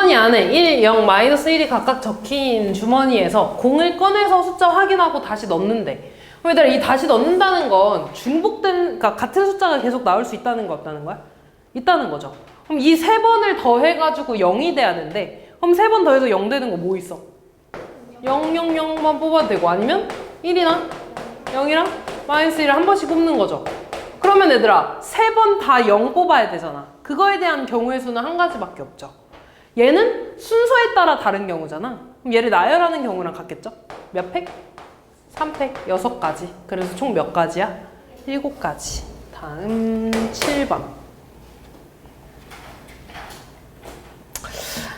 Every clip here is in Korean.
주머니 안에 1, 0, 마이너스 1이 각각 적힌 주머니에서 공을 꺼내서 숫자 확인하고 다시 넣는데, 그럼 얘들아 이 다시 넣는다는 건 그러니까 같은 숫자가 계속 나올 수 있다는 거 없다는 거야? 있다는 거죠. 그럼 이 3번을 더해가지고 0이 돼야 되는데, 그럼 3번 더해서 0 되는 거 뭐 있어? 0, 0, 0만 뽑아도 되고, 아니면 1이랑 0이랑 마이너스 1을 한 번씩 뽑는 거죠. 그러면 얘들아 3번 다 0 뽑아야 되잖아. 그거에 대한 경우의 수는 한 가지밖에 없죠. 얘는 순서에 따라 다른 경우잖아. 그럼 얘를 나열하는 경우랑 같겠죠? 몇 팩? 3팩, 6가지. 그래서 총 몇 가지야? 7가지. 다음 7번.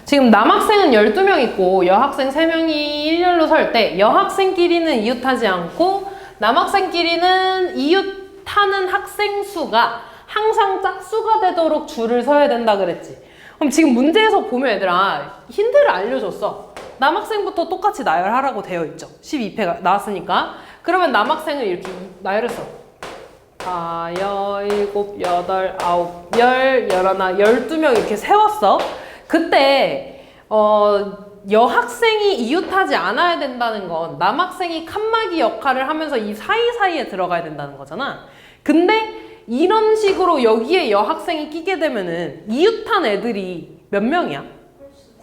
지금 남학생은 12명 있고 여학생 3명이 일렬로 설 때 여학생끼리는 이웃하지 않고 남학생끼리는 이웃하는 학생 수가 항상 짝수가 되도록 줄을 서야 된다 그랬지. 그럼 지금 문제에서 보면 얘들아 힌트를 알려줬어. 남학생부터 똑같이 나열하라고 되어 있죠. 12패가 나왔으니까. 그러면 남학생을 이렇게 나열했어. 4, 7, 8, 9, 10, 11, 12명 이렇게 세웠어. 그때 여학생이 이웃하지 않아야 된다는 건 남학생이 칸막이 역할을 하면서 이 사이사이에 들어가야 된다는 거잖아. 근데 이런 식으로 여기에 여학생이 끼게 되면은 이웃한 애들이 몇 명이야?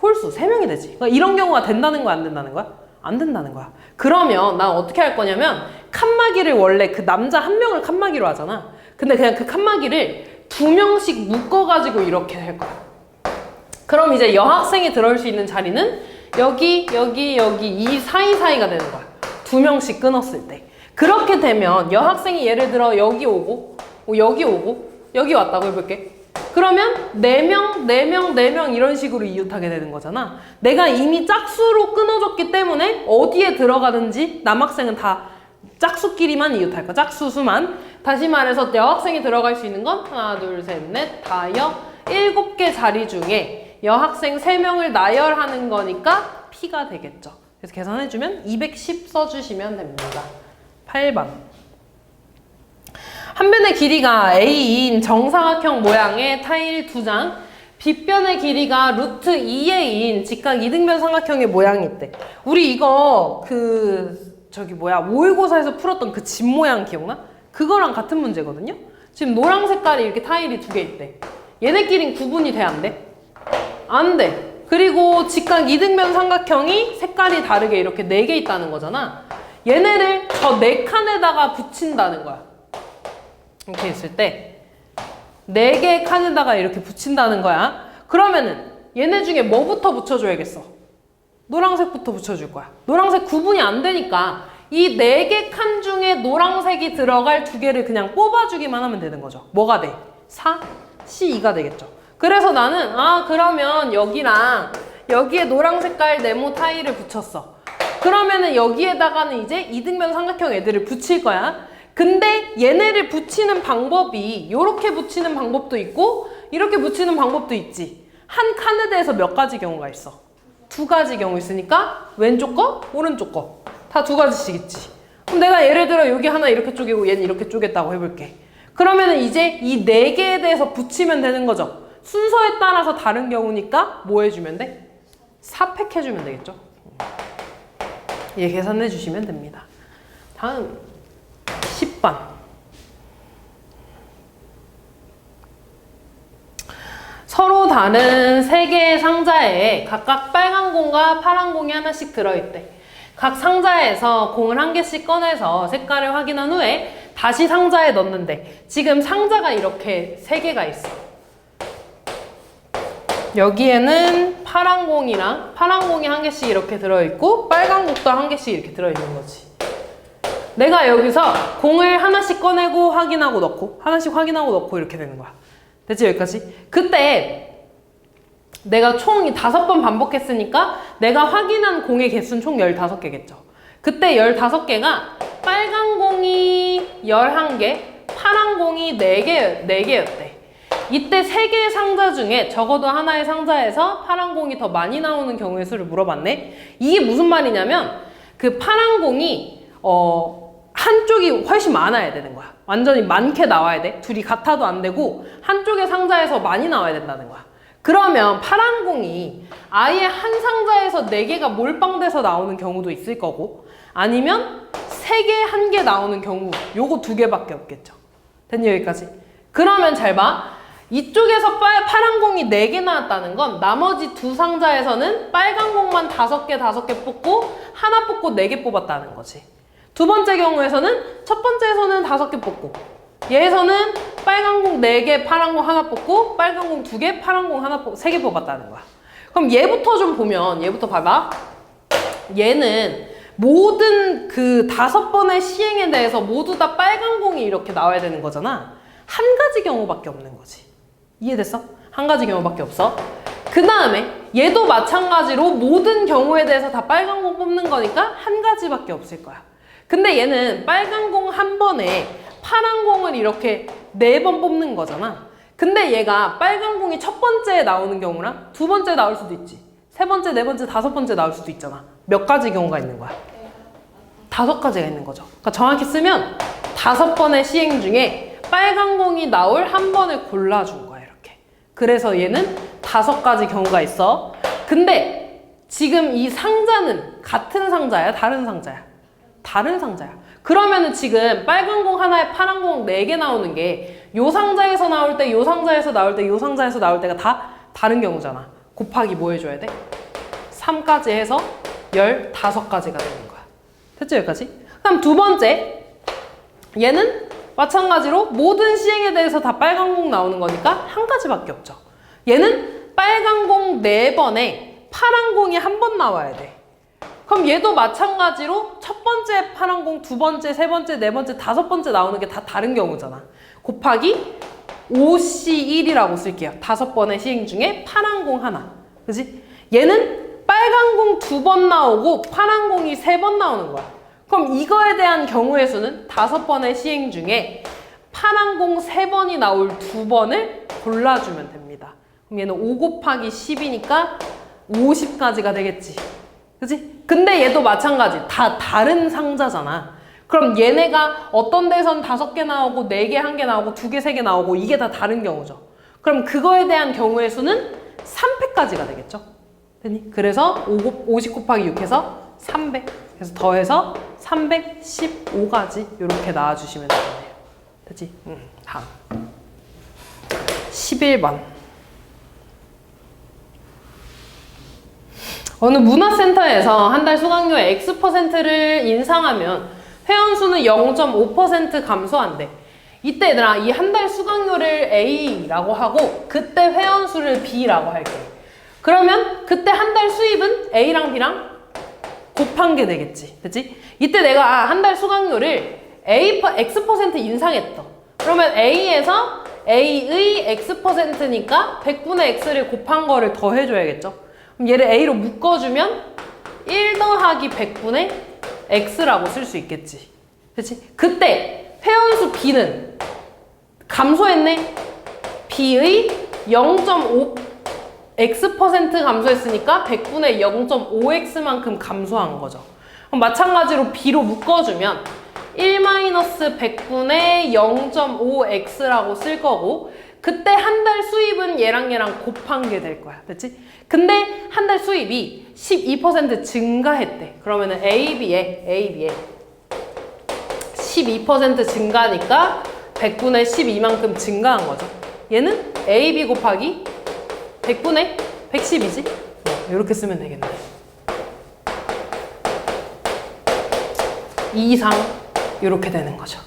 홀수 3명이 되지. 그러니까 이런 경우가 된다는 거야, 안 된다는 거야? 안 된다는 거야. 그러면 난 어떻게 할 거냐면 칸막이를 원래 그 남자 1명을 칸막이로 하잖아. 근데 그냥 그 칸막이를 2명씩 묶어가지고 이렇게 할 거야. 그럼 이제 여학생이 들어올 수 있는 자리는 여기, 여기, 여기 이 사이사이가 되는 거야. 2명씩 끊었을 때. 그렇게 되면 여학생이 예를 들어 여기 오고 여기 오고 여기 왔다고 해볼게. 그러면 4명, 4명, 4명 이런 식으로 이웃하게 되는 거잖아. 내가 이미 짝수로 끊어줬기 때문에 어디에 들어가든지 남학생은 다 짝수끼리만 이웃할 거야. 짝수 수만. 다시 말해서 여학생이 들어갈 수 있는 건 하나, 둘, 셋, 넷, 다여 7개 자리 중에 여학생 3명을 나열하는 거니까 P가 되겠죠. 그래서 계산해주면 210 써주시면 됩니다. 8번. 한 변의 길이가 A인 정사각형 모양의 타일 2장, 빗변의 길이가 루트 2A인 직각 이등변 삼각형의 모양이 있대. 우리 이거 모의고사에서 풀었던 그 집 모양 기억나? 그거랑 같은 문제거든요? 지금 노랑 색깔이 이렇게 타일이 2개 있대. 얘네끼리는 구분이 돼, 안 돼? 안 돼. 그리고 직각 이등변 삼각형이 색깔이 다르게 이렇게 4개 있다는 거잖아. 얘네를 저 4칸에다가 붙인다는 거야. 이렇게 있을 때 4개의 칸에다가 이렇게 붙인다는 거야. 그러면은 얘네 중에 뭐부터 붙여줘야겠어? 노란색부터 붙여줄 거야. 노란색 구분이 안 되니까 이 4개 칸 중에 노란색이 들어갈 2개를 그냥 뽑아주기만 하면 되는 거죠. 뭐가 돼? 4, C2가 되겠죠. 그래서 나는 그러면 여기랑 여기에 노란 색깔 네모 타일을 붙였어. 그러면은 여기에다가는 이제 이등변 삼각형 애들을 붙일 거야. 근데 얘네를 붙이는 방법이 이렇게 붙이는 방법도 있고 이렇게 붙이는 방법도 있지. 한 칸에 대해서 몇 가지 경우가 있어? 2가지 경우 있으니까 왼쪽 거, 오른쪽 거 다 2가지씩 있지. 그럼 내가 예를 들어 여기 하나 이렇게 쪼개고 얘는 이렇게 쪼갰다고 해볼게. 그러면은 이제 이 4개에 대해서 붙이면 되는 거죠. 순서에 따라서 다른 경우니까 뭐 해주면 돼? 4팩 해주면 되겠죠. 얘 계산해 주시면 됩니다. 다음 10번. 서로 다른 3개의 상자에 각각 빨간 공과 파란 공이 하나씩 들어있대. 각 상자에서 공을 1개씩 꺼내서 색깔을 확인한 후에 다시 상자에 넣는데 지금 상자가 이렇게 3개가 있어. 여기에는 파란 공이랑 파란 공이 1개씩 이렇게 들어있고 빨간 공도 1개씩 이렇게 들어있는 거지. 내가 여기서 공을 하나씩 꺼내고 확인하고 넣고 하나씩 확인하고 넣고 이렇게 되는 거야. 됐지? 여기까지? 그때 내가 총 5번 반복했으니까 내가 확인한 공의 개수는 총 15개겠죠. 그때 15개가 빨간 공이 11개, 파란 공이 4개였대. 이때 3개의 상자 중에 적어도 하나의 상자에서 파란 공이 더 많이 나오는 경우의 수를 물어봤네. 이게 무슨 말이냐면 그 파란 공이 한쪽이 훨씬 많아야 되는 거야. 완전히 많게 나와야 돼. 둘이 같아도 안 되고 한쪽의 상자에서 많이 나와야 된다는 거야. 그러면 파란 공이 아예 한 상자에서 4개가 몰빵돼서 나오는 경우도 있을 거고 아니면 3개, 1개 나오는 경우 요거 2개밖에 없겠죠. 됐니 여기까지? 그러면 잘 봐. 이쪽에서 파란 공이 4개 나왔다는 건 나머지 2 상자에서는 빨간 공만 5개 뽑고 하나 뽑고 4개 뽑았다는 거지. 두 번째 경우에서는 첫 번째에서는 5개 뽑고 얘에서는 빨간 공 4개, 파란 공 하나 뽑고 빨간 공 2개, 파란 공 하나 뽑고 3개 뽑았다는 거야. 그럼 얘부터 좀 보면 얘부터 봐봐. 얘는 모든 그 5번의 시행에 대해서 모두 다 빨간 공이 이렇게 나와야 되는 거잖아. 한 가지 경우밖에 없는 거지. 이해됐어? 한 가지 경우밖에 없어. 그 다음에 얘도 마찬가지로 모든 경우에 대해서 다 빨간 공 뽑는 거니까 한 가지밖에 없을 거야. 근데 얘는 빨간 공 한 번에 파란 공을 이렇게 4번 뽑는 거잖아. 근데 얘가 빨간 공이 첫 번째에 나오는 경우랑 두 번째에 나올 수도 있지. 세 번째, 네 번째, 5번째 나올 수도 있잖아. 몇 가지 경우가 있는 거야? 5가지가 있는 거죠. 그러니까 정확히 쓰면 5번의 시행 중에 빨간 공이 나올 한 번을 골라준 거야, 이렇게. 그래서 얘는 5가지 경우가 있어. 근데 지금 이 상자는 같은 상자야? 다른 상자야? 다른 상자야. 그러면은 지금 빨간 공 하나에 파란 공 4개 나오는 게 요 상자에서 나올 때, 요 상자에서 나올 때, 요 상자에서 나올 때가 다 다른 경우잖아. 곱하기 뭐 해줘야 돼? 3까지 해서 15가지가 되는 거야. 됐죠, 여기까지? 그럼 두 번째, 얘는 마찬가지로 모든 시행에 대해서 다 빨간 공 나오는 거니까 한 가지밖에 없죠. 얘는 빨간 공 4번에 파란 공이 한 번 나와야 돼. 그럼 얘도 마찬가지로 첫 번째 파란 공, 두 번째, 세 번째, 네 번째, 5번째 나오는 게 다 다른 경우잖아. 곱하기 5C1이라고 쓸게요. 5번의 시행 중에 파란 공 하나. 그지? 얘는 빨간 공 2번 나오고 파란 공이 3번 나오는 거야. 그럼 이거에 대한 경우의 수는 5번의 시행 중에 파란 공 3번이 나올 2번을 골라주면 됩니다. 그럼 얘는 5 곱하기 10이니까 50가지가 되겠지. 그치? 근데 얘도 마찬가지. 다 다른 상자잖아. 그럼 얘네가 어떤 데선 5개 나오고 4개, 1개 나오고 2개, 3개 나오고 이게 다 다른 경우죠. 그럼 그거에 대한 경우의 수는 3패까지가 되겠죠. 됐니? 그래서 50 곱하기 6 해서 300. 그래서 더해서 315가지 이렇게 나와주시면 되겠네요. 됐지? 다음 11번. 어느 문화센터에서 한 달 수강료의 X%를 인상하면 회원수는 0.5% 감소한대. 이때 얘들아, 이 한 달 수강료를 A라고 하고 그때 회원수를 B라고 할게. 그러면 그때 한 달 수입은 A랑 B랑 곱한 게 되겠지. 됐지? 이때 내가 한 달 수강료를 X% 인상했어. 그러면 A에서 A의 X%니까 100분의 X를 곱한 거를 더해줘야겠죠. 그럼 얘를 A로 묶어주면 1 더하기 100분의 X라고 쓸 수 있겠지. 그치? 그때 회원수 B는 감소했네? B의 0.5X% 감소했으니까 100분의 0.5X만큼 감소한 거죠. 그럼 마찬가지로 B로 묶어주면 1-100분의 0.5X라고 쓸 거고 그때 한 달 수입은 얘랑 곱한 게 될 거야. 됐지? 근데 한 달 수입이 12% 증가했대. 그러면은 AB에 12% 증가니까 100분의 12만큼 증가한 거죠. 얘는 AB 곱하기 100분의 110이지? 이렇게 쓰면 되겠네. 2 이상 이렇게 되는 거죠.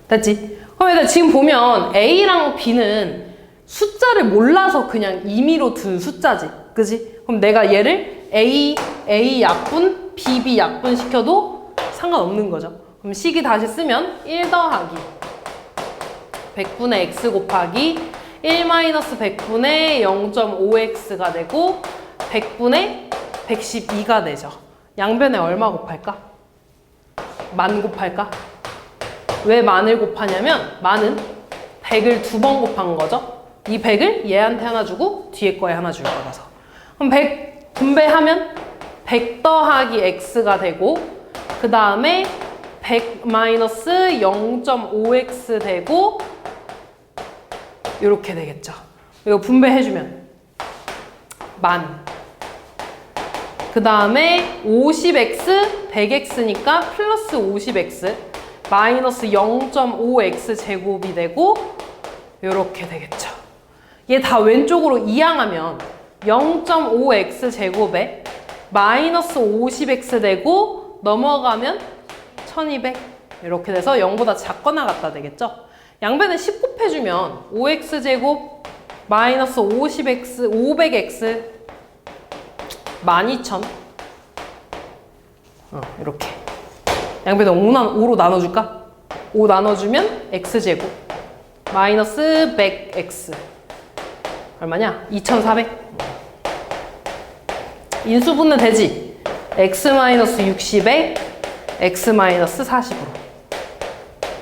됐지? 그럼 일단 지금 보면 A랑 B는 숫자를 몰라서 그냥 임의로 둔 숫자지. 그지? 그럼 내가 얘를 A 약분, B 약분 시켜도 상관없는 거죠. 그럼 식이 다시 쓰면 1 더하기 100분의 X 곱하기 1-100분의 0.5X가 되고 100분의 112가 되죠. 양변에 얼마 곱할까? 10,000 곱할까? 왜 10,000을 곱하냐면 만은 100을 2번 곱한 거죠. 이 100을 얘한테 하나 주고 뒤에 거에 하나 줄 거라서. 그럼 100 분배하면 100 더하기 X가 되고 그 다음에 100 마이너스 0.5X 되고 이렇게 되겠죠. 이거 분배해주면 만. 그 다음에 50x, 100x니까 플러스 50x 마이너스 0.5x 제곱이 되고 요렇게 되겠죠. 얘 다 왼쪽으로 이항하면 0.5x 제곱에 마이너스 50x 되고 넘어가면 1200 이렇게 돼서 0보다 작거나 같다 되겠죠. 양변에 10 곱해주면 5x 제곱 마이너스 50x 500x 12,000 이렇게 양변에 5로 나눠줄까? 5 나눠주면 x제곱 마이너스 100x 얼마냐? 2400 인수분해 되지? x 마이너스 60에 x 마이너스 40으로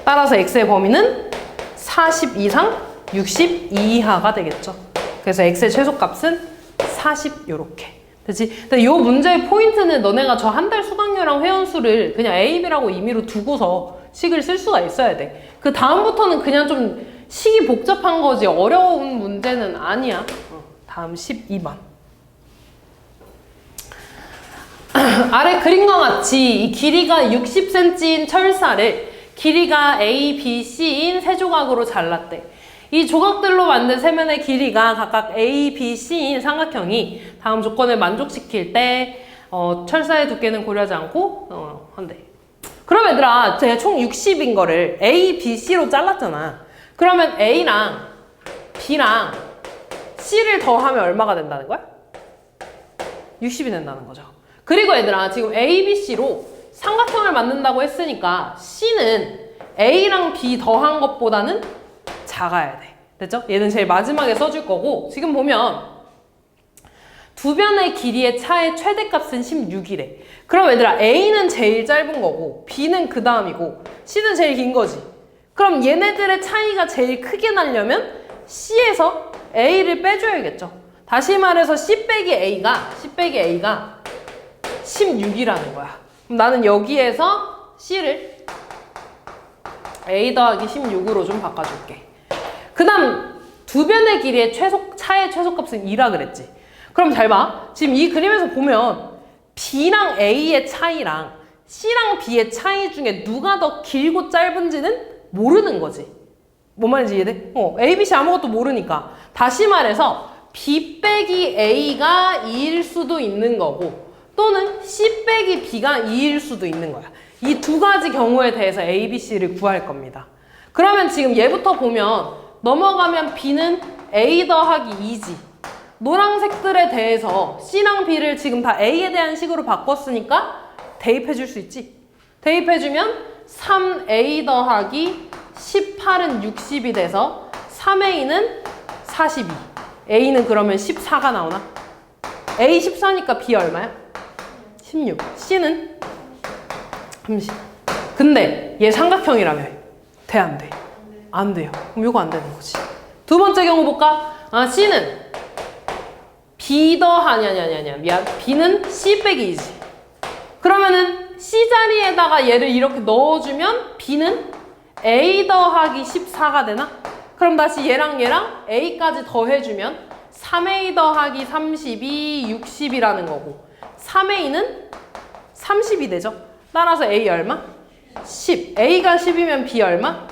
따라서 x의 범위는 40 이상 60 이하가 되겠죠. 그래서 x의 최소값은 40 요렇게 되지? 근데 이 문제의 포인트는 너네가 저 한 달 수강료랑 회원수를 그냥 A, B라고 임의로 두고서 식을 쓸 수가 있어야 돼. 그 다음부터는 그냥 좀 식이 복잡한 거지 어려운 문제는 아니야. 다음 12번. 아래 그림과 같이 이 길이가 60cm인 철사를 길이가 A, B, C인 세 조각으로 잘랐대. 이 조각들로 만든 세면의 길이가 각각 A, B, C인 삼각형이 다음 조건을 만족시킬 때 철사의 두께는 고려하지 않고 한대. 그럼 얘들아 제가 총 60인 거를 A, B, C로 잘랐잖아. 그러면 A랑 B랑 C를 더하면 얼마가 된다는 거야? 60이 된다는 거죠. 그리고 얘들아 지금 A, B, C로 삼각형을 만든다고 했으니까 C는 A랑 B 더한 것보다는 작아야 돼. 됐죠? 얘는 제일 마지막에 써줄 거고 지금 보면 두 변의 길이의 차의 최대값은 16이래. 그럼 얘들아 A는 제일 짧은 거고 B는 그 다음이고 C는 제일 긴 거지. 그럼 얘네들의 차이가 제일 크게 나려면 C에서 A를 빼줘야겠죠. 다시 말해서 C 빼기 A가 16이라는 거야. 그럼 나는 여기에서 C를 A 더하기 16으로 좀 바꿔줄게. 그 다음 두 변의 길이의 차의 최소값은 2라 그랬지. 그럼 잘 봐. 지금 이 그림에서 보면 B랑 A의 차이랑 C랑 B의 차이 중에 누가 더 길고 짧은지는 모르는 거지. 뭔 말인지 이해돼? A, B, C 아무것도 모르니까. 다시 말해서 B 빼기 A가 2일 수도 있는 거고 또는 C 빼기 B가 2일 수도 있는 거야. 이 두 가지 경우에 대해서 A, B, C를 구할 겁니다. 그러면 지금 얘부터 보면 넘어가면 B는 A 더하기 2지. 노란색들에 대해서 C랑 B를 지금 다 A에 대한 식으로 바꿨으니까 대입해 줄 수 있지. 대입해 주면 3A 더하기 18은 60이 돼서 3A는 42. A는 그러면 14가 나오나? A 14니까 B 얼마야? 16. C는 30. 근데 얘 삼각형이라며. 돼, 안 돼? 안 돼요. 그럼 이거 안 되는 거지. 두 번째 경우 볼까? C는 B 미안. B는 C 빼기 2지. 그러면은 C 자리에다가 얘를 이렇게 넣어주면 B는 A 더하기 14가 되나? 그럼 다시 얘랑 A까지 더해주면 3A 더하기 32, 60이라는 거고 3A는 30이 되죠. 따라서 A 얼마? 10. A가 10이면 B 얼마?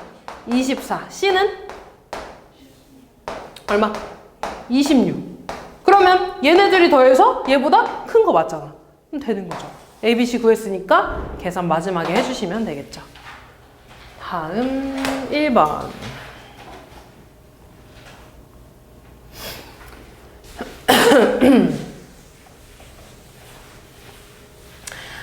24. C는 얼마? 26. 그러면 얘네들이 더해서 얘보다 큰 거 맞잖아. 그럼 되는 거죠. A, B, C 구했으니까 계산 마지막에 해주시면 되겠죠. 다음 1번.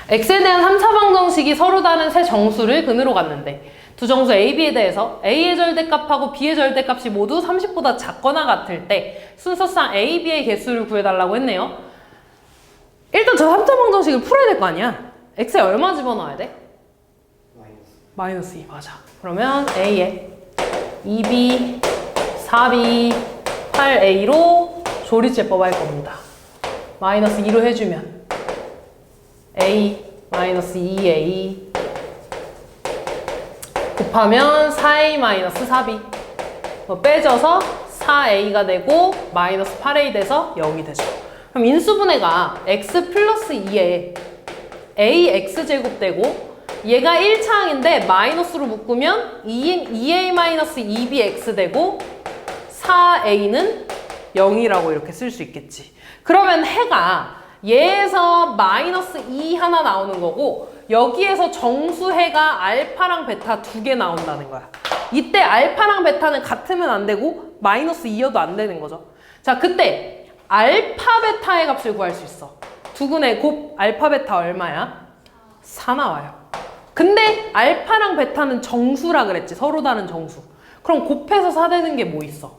x에 대한 3차 방정식이 서로 다른 세 정수를 근으로 갔는데 두 정수 A, B에 대해서 A의 절대값하고 B의 절대값이 모두 30보다 작거나 같을 때 순서상 A, B의 개수를 구해달라고 했네요. 일단 저 3차 방정식을 풀어야 될 거 아니야. x에 얼마 집어넣어야 돼? 마이너스 2. 맞아. 그러면 A에 2B, 4B, 8A로 조리제법 할 겁니다. 마이너스 2로 해주면 A 마이너스 2A 곱하면 4A 마이너스 4B 빼져서 4A가 되고 마이너스 8A 돼서 0이 되죠. 그럼 인수분해가 x 플러스 2에 ax제곱 되고 얘가 1차항인데 마이너스로 묶으면 2a 마이너스 2bx 되고 4a는 0이라고 이렇게 쓸 수 있겠지. 그러면 해가 얘에서 마이너스 2 하나 나오는 거고 여기에서 정수해가 알파랑 베타 두 개 나온다는 거야. 이때 알파랑 베타는 같으면 안 되고 마이너스 2여도 안 되는 거죠. 자, 그때 알파 베타의 값을 구할 수 있어. 두근의 곱 알파 베타 얼마야? 4 나와요. 근데 알파랑 베타는 정수라 그랬지. 서로 다른 정수. 그럼 곱해서 4 되는 게 뭐 있어?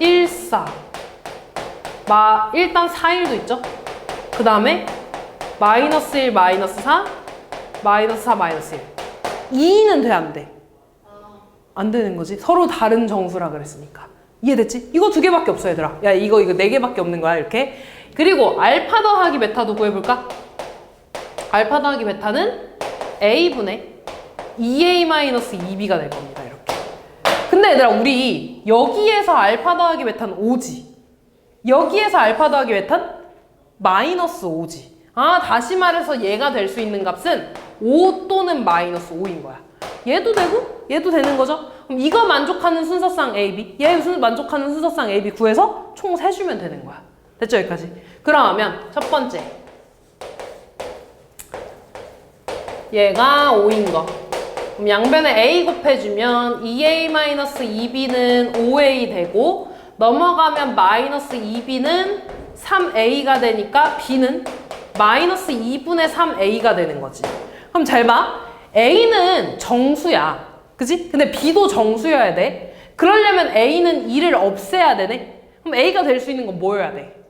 1, 4. 일단 4, 1도 있죠? 그 다음에 마이너스 1, 마이너스 4, 마이너스 4, 마이너스 1. 2는 돼, 안 돼? 안 되는 거지. 서로 다른 정수라 그랬으니까. 이해됐지? 이거 두 개밖에 없어, 얘들아. 야, 이거 네 개밖에 없는 거야, 이렇게. 그리고 알파 더하기 베타도 구해볼까? 알파 더하기 베타는 a분의 2a-2b가 될 겁니다, 이렇게. 근데 얘들아, 우리 여기에서 알파 더하기 베타는 5지. 여기에서 알파 더하기 베타는 마이너스 5지. 아, 다시 말해서 얘가 될 수 있는 값은 5 또는 마이너스 5인 거야. 얘도 되고 얘도 되는 거죠. 그럼 이거 만족하는 순서상 AB, 얘 만족하는 순서상 AB 구해서 총 세주면 되는 거야. 됐죠, 여기까지? 그러면 첫 번째 얘가 5인 거. 그럼 양변에 A 곱해주면 2a-2b는 5a 되고 넘어가면 마이너스 2b는 3a가 되니까 b는 마이너스 2분의 3a가 되는 거지. 그럼 잘 봐. a는 정수야. 그치? 근데 b도 정수여야 돼. 그러려면 a는 2를 없애야 되네. 그럼 a가 될 수 있는 건 뭐여야 돼?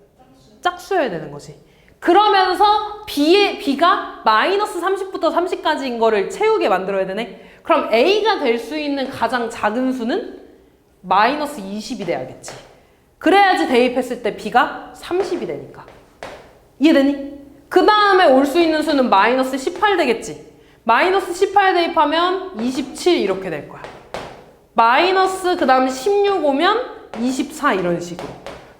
짝수여야 되는 거지. 그러면서 b가 마이너스 30부터 30까지인 거를 채우게 만들어야 되네. 그럼 a가 될 수 있는 가장 작은 수는 마이너스 20이 돼야겠지. 그래야지 대입했을 때 b가 30이 되니까. 이해되니? 그 다음에 올 수 있는 수는 마이너스 18 되겠지. 마이너스 18 대입하면 27 이렇게 될 거야. 마이너스 그 다음 16 오면 24 이런 식으로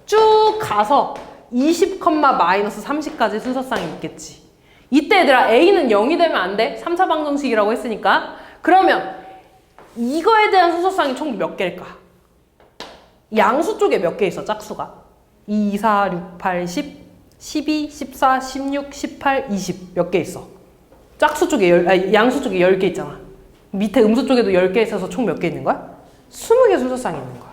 쭉 가서 20, 마이너스 30까지 순서상이 있겠지. 이때 얘들아 a는 0이 되면 안 돼. 3차 방정식이라고 했으니까. 그러면 이거에 대한 순서상이 총 몇 개일까? 양수 쪽에 몇 개 있어, 짝수가? 2, 4, 6, 8, 10, 12, 14, 16, 18, 20 몇 개 있어? 짝수 쪽에 양수 쪽에 10개 있잖아. 밑에 음수 쪽에도 10개 있어서 총 몇 개 있는 거야? 20개 순서상이 있는 거야.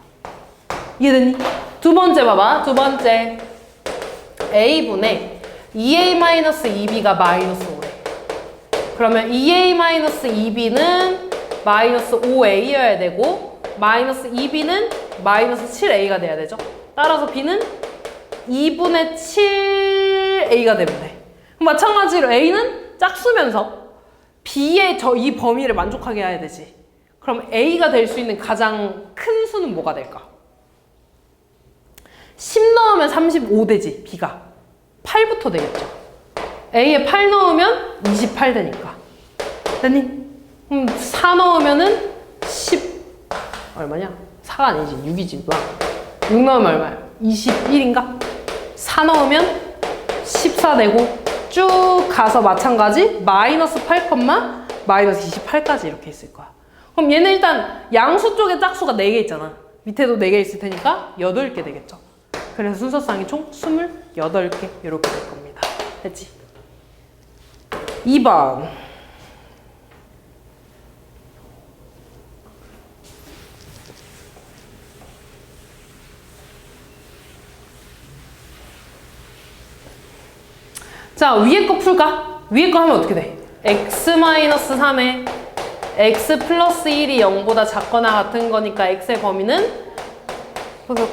이해됐니? 두 번째 봐봐. 두 번째 a분의 2a-2b가 마이너스 5래. 그러면 2a-2b는 마이너스 5a여야 되고 마이너스 2b는 마이너스 7a가 돼야 되죠. 따라서 b는 2분의 7a가 되면 돼. 마찬가지로 a는 짝수면서 b의 이 범위를 만족하게 해야 되지. 그럼 a가 될 수 있는 가장 큰 수는 뭐가 될까? 10 넣으면 35 되지, b가. 8부터 되겠죠. a에 8 넣으면 28 되니까. 됐니? 그럼 4 넣으면은 10 얼마냐? 4가 아니지, 6이지. 6 넣으면 얼마야? 21인가? 4 넣으면 14 되고 쭉 가서 마찬가지 마이너스 8, 마이너스 28까지 이렇게 있을 거야. 그럼 얘는 일단 양수 쪽에 짝수가 4개 있잖아. 밑에도 4개 있을 테니까 8개 되겠죠. 그래서 순서상이 총 28개 이렇게 될 겁니다. 됐지? 2번 자, 위에 거 풀까? 위에 거 하면 어떻게 돼? x-3에 x 플러스 1이 0보다 작거나 같은 거니까 x의 범위는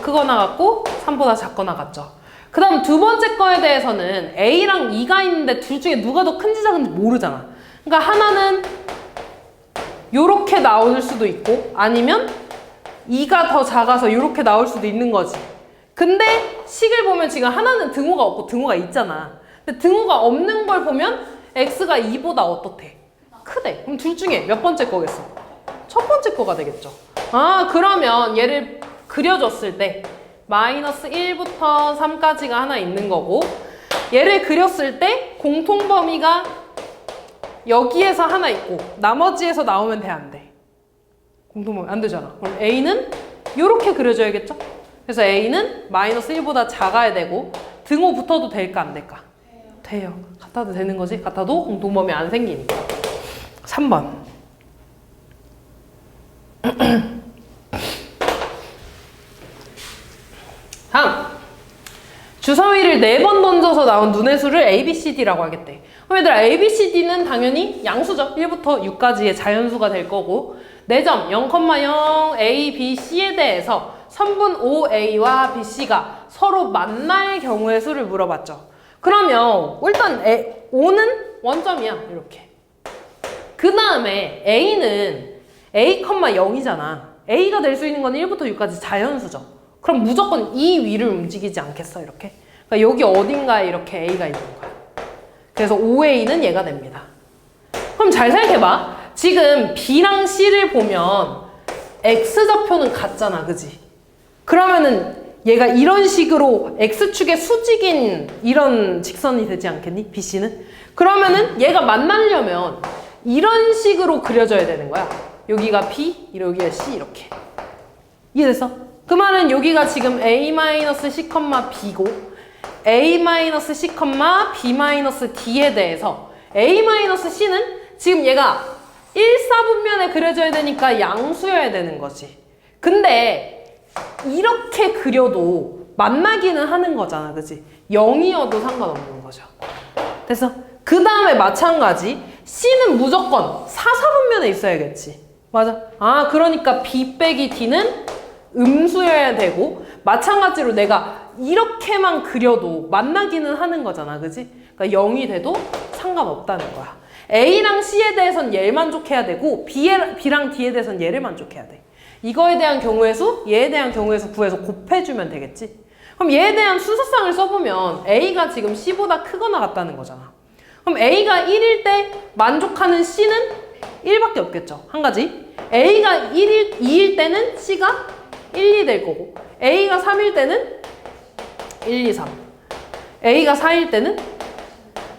크거나 같고 3보다 작거나 같죠. 그 다음 두 번째 거에 대해서는 a랑 2가 있는데 둘 중에 누가 더 큰지 작은지 모르잖아. 그러니까 하나는 요렇게 나올 수도 있고 아니면 2가 더 작아서 요렇게 나올 수도 있는 거지. 근데 식을 보면 지금 하나는 등호가 없고 등호가 있잖아. 근데 등호가 없는 걸 보면 x가 2보다 어떻대? 크대. 그럼 둘 중에 몇 번째 거겠어? 첫 번째 거가 되겠죠. 아, 그러면 얘를 그려줬을 때 마이너스 1부터 3까지가 하나 있는 거고 얘를 그렸을 때 공통범위가 여기에서 하나 있고 나머지에서 나오면 돼, 안 돼? 공통범위 안 되잖아. 그럼 A는 이렇게 그려줘야겠죠? 그래서 A는 마이너스 1보다 작아야 되고 등호 붙어도 될까 안 될까? 돼요. 같아도 되는 거지? 같아도 공통범위 안 생기니까. 3번. 다음. 주사위를 4번 던져서 나온 눈의 수를 A, B, C, D라고 하겠대. 그럼 얘들아 A, B, C, D는 당연히 양수죠. 1부터 6까지의 자연수가 될 거고 4점 0,0 A, B, C에 대해서 선분 OA와 BC가 서로 만날 경우의 수를 물어봤죠. 그러면 일단 O는 원점이야. 이렇게. 그 다음에 A는 A,0이잖아. A가 될 수 있는 건 1부터 6까지 자연수죠. 그럼 무조건 이 위를 움직이지 않겠어, 이렇게? 그러니까 여기 어딘가에 이렇게 A가 있는 거야. 그래서 OA는 얘가 됩니다. 그럼 잘 생각해봐. 지금 B랑 C를 보면 X좌표는 같잖아, 그지? 그러면은 얘가 이런 식으로 X축의 수직인 이런 직선이 되지 않겠니? BC는? 그러면은 얘가 만나려면 이런 식으로 그려져야 되는 거야. 여기가 B, 여기가 C 이렇게. 이해됐어? 그 말은 여기가 지금 A-C, B고 A-C, B-D에 대해서 A-C는 지금 얘가 1사분면에 그려져야 되니까 양수여야 되는 거지. 근데 이렇게 그려도 만나기는 하는 거잖아, 그치? 0이어도 상관없는 거죠. 됐어? 그 다음에 마찬가지 C는 무조건 4사분면에 있어야겠지. 맞아? 아, 그러니까 B 빼기 D는 음수여야 되고 마찬가지로 내가 이렇게만 그려도 만나기는 하는 거잖아, 그치? 그러니까 0이 돼도 상관없다는 거야. A랑 C에 대해선 얘를 만족해야 되고 B랑 D에 대해선 얘를 만족해야 돼. 이거에 대한 경우의 수, 얘에 대한 경우의 수 구해서 곱해주면 되겠지? 그럼 얘에 대한 순서상을 써보면 A가 지금 C보다 크거나 같다는 거잖아. 그럼 A가 1일 때 만족하는 C는 1밖에 없겠죠. 한 가지. A가 2일 때는 C가 1, 2 될 거고 A가 3일 때는 1, 2, 3 A가 4일 때는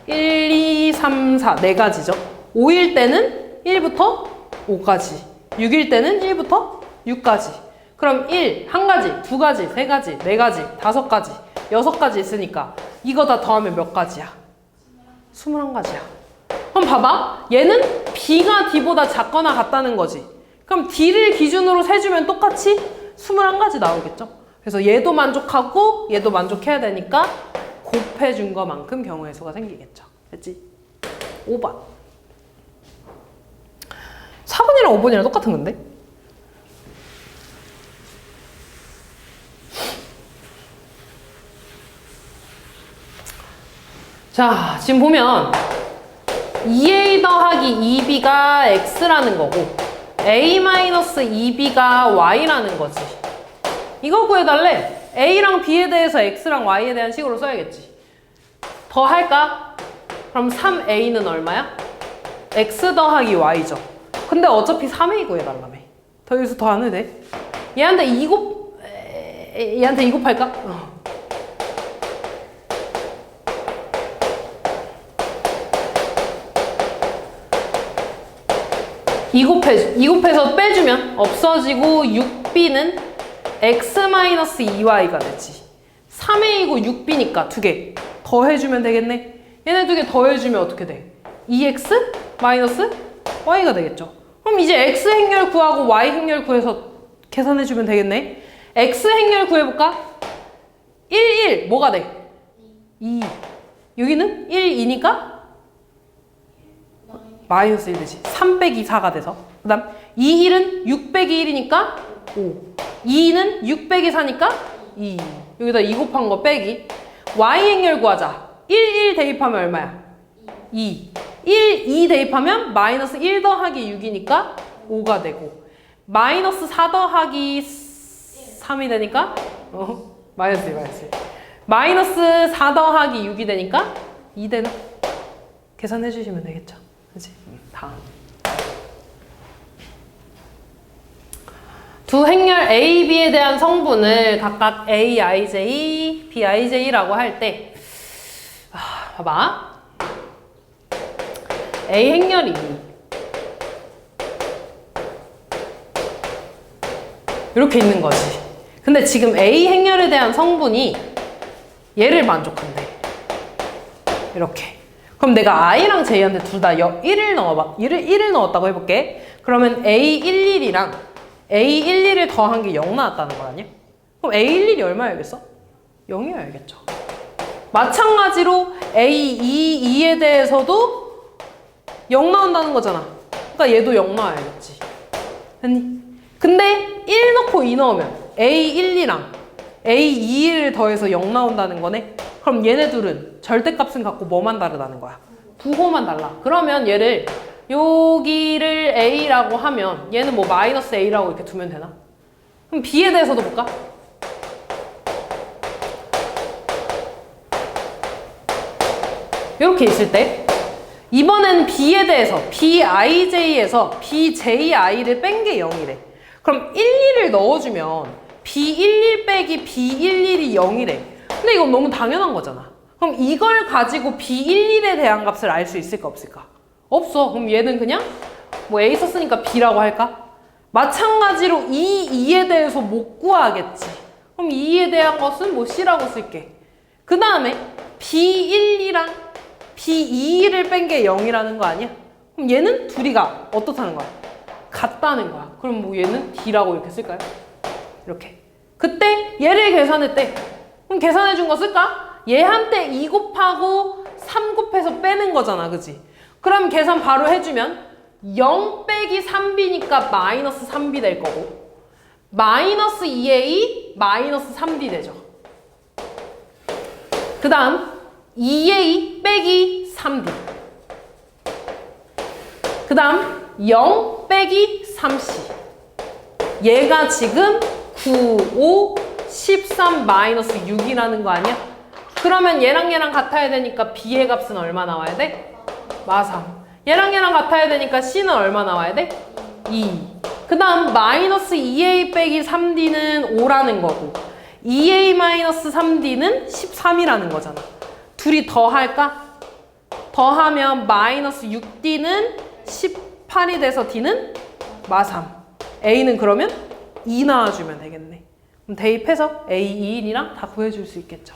1, 2, 3, 4 4가지죠. 5일 때는 1부터 5까지 6일 때는 1부터 6까지 그럼 1, 1가지, 2가지, 3가지, 4가지, 5가지, 6가지 있으니까 이거 다 더하면 몇 가지야? 21가지야. 그럼 봐봐. 얘는 B가 D보다 작거나 같다는 거지. 그럼 D를 기준으로 세주면 똑같이 21가지 나오겠죠? 그래서 얘도 만족하고 얘도 만족해야 되니까 곱해준 것만큼 경우의 수가 생기겠죠. 됐지? 5번. 4번이랑 5번이랑 똑같은 건데? 자, 지금 보면 2A 더하기 2B가 X라는 거고 A-2B가 Y라는 거지. 이거 구해달래. A랑 B에 대해서 X랑 Y에 대한 식으로 써야겠지. 더 할까? 그럼 3A는 얼마야? X 더하기 Y죠. 근데 어차피 3A 구해달라며. 더 여기서 더 안 해도 돼? 얘한테 2 곱할까? 2 곱해서 빼주면 없어지고 6B는 X-2Y가 되지. 3A고 6B니까 2개 더해주면 되겠네. 얘네 2개 더해주면 어떻게 돼? 2X-Y가 되겠죠. 그럼 이제 X 행렬 구하고 Y 행렬 구해서 계산해주면 되겠네. X 행렬 구해볼까? 1, 1 뭐가 돼? 2. 여기는 1, 2니까 마이너스 1 되지. 3 빼기 4가 돼서. 그 다음 2, 1은 6 빼기 1이니까 5. 2는 6 빼기 4니까 2. 여기다 2 곱한 거 빼기. Y 행렬 구하자. 1, 1 대입하면 얼마야? 2. 1, 2 대입하면 마이너스 1 더하기 6이니까 5가 되고 마이너스 4 더하기 3이 되니까 마이너스 1, 마이너스 1. 마이너스 4 더하기 6이 되니까 2 되나? 계산해 주시면 되겠죠. 그치? 다음. 두 행렬 A, B에 대한 성분을 각각 AIJ, BIJ라고 할 때 봐봐. A 행렬이 이렇게 있는 거지. 근데 지금 A 행렬에 대한 성분이 얘를 만족한대. 이렇게. 그럼 내가 I랑 J한테 둘 다 1을 넣어봐. 1을 넣었다고 해볼게. 그러면 A11이랑 A11을 더한 게 0 나왔다는 거 아니야? 그럼 A11이 얼마여야겠어? 0이어야겠죠. 마찬가지로 A22에 대해서도 0 나온다는 거잖아. 그러니까 얘도 0 나와야겠지. 근데 1 넣고 2 넣으면 A12랑 A21을 더해서 0 나온다는 거네. 그럼 얘네 둘은 절대값은 같고 뭐만 다르다는 거야? 부호만 달라. 그러면 얘를 여기를 A라고 하면 얘는 뭐 마이너스 A라고 이렇게 두면 되나? 그럼 B에 대해서도 볼까? 이렇게 있을 때 이번엔 B에 대해서 BIJ에서 BJI를 뺀 게 0이래. 그럼 11을 넣어주면 B11 빼기 B11이 0이래. 근데 이건 너무 당연한 거잖아. 그럼 이걸 가지고 B11에 대한 값을 알 수 있을까 없을까? 없어. 그럼 얘는 그냥 뭐 A 썼으니까 B라고 할까? 마찬가지로 이 2에 대해서 못 구하겠지. 그럼 2에 대한 것은 뭐 C라고 쓸게. 그 다음에 B12랑 B21을 뺀 게 0이라는 거 아니야? 그럼 얘는 둘이가 어떻다는 거야? 같다는 거야. 그럼 뭐 얘는 D라고 이렇게 쓸까요? 이렇게. 그때 얘를 계산했대. 그럼 계산해 준 거 쓸까? 얘한테 2 곱하고 3 곱해서 빼는 거잖아. 그지? 그럼 계산 바로 해주면 0 빼기 3B니까 마이너스 3B 될 거고 마이너스 2A 마이너스 3D 되죠. 그 다음 2A 빼기 3D 그 다음 0 빼기 3C 얘가 지금 9, 5, 13 마이너스 6이라는 거 아니야? 그러면 얘랑 같아야 되니까 B의 값은 얼마 나와야 돼? 마3. 얘랑 같아야 되니까 C는 얼마 나와야 돼? 2. 그 다음 마이너스 2A 빼기 3D는 5라는 거고 2A 마이너스 3D는 13이라는 거잖아. 둘이 더할까? 더하면 마이너스 6D는 18이 돼서 D는 마3. A는 그러면 2 나와주면 되겠네. 그럼 대입해서 A21이랑 다 구해줄 수 있겠죠.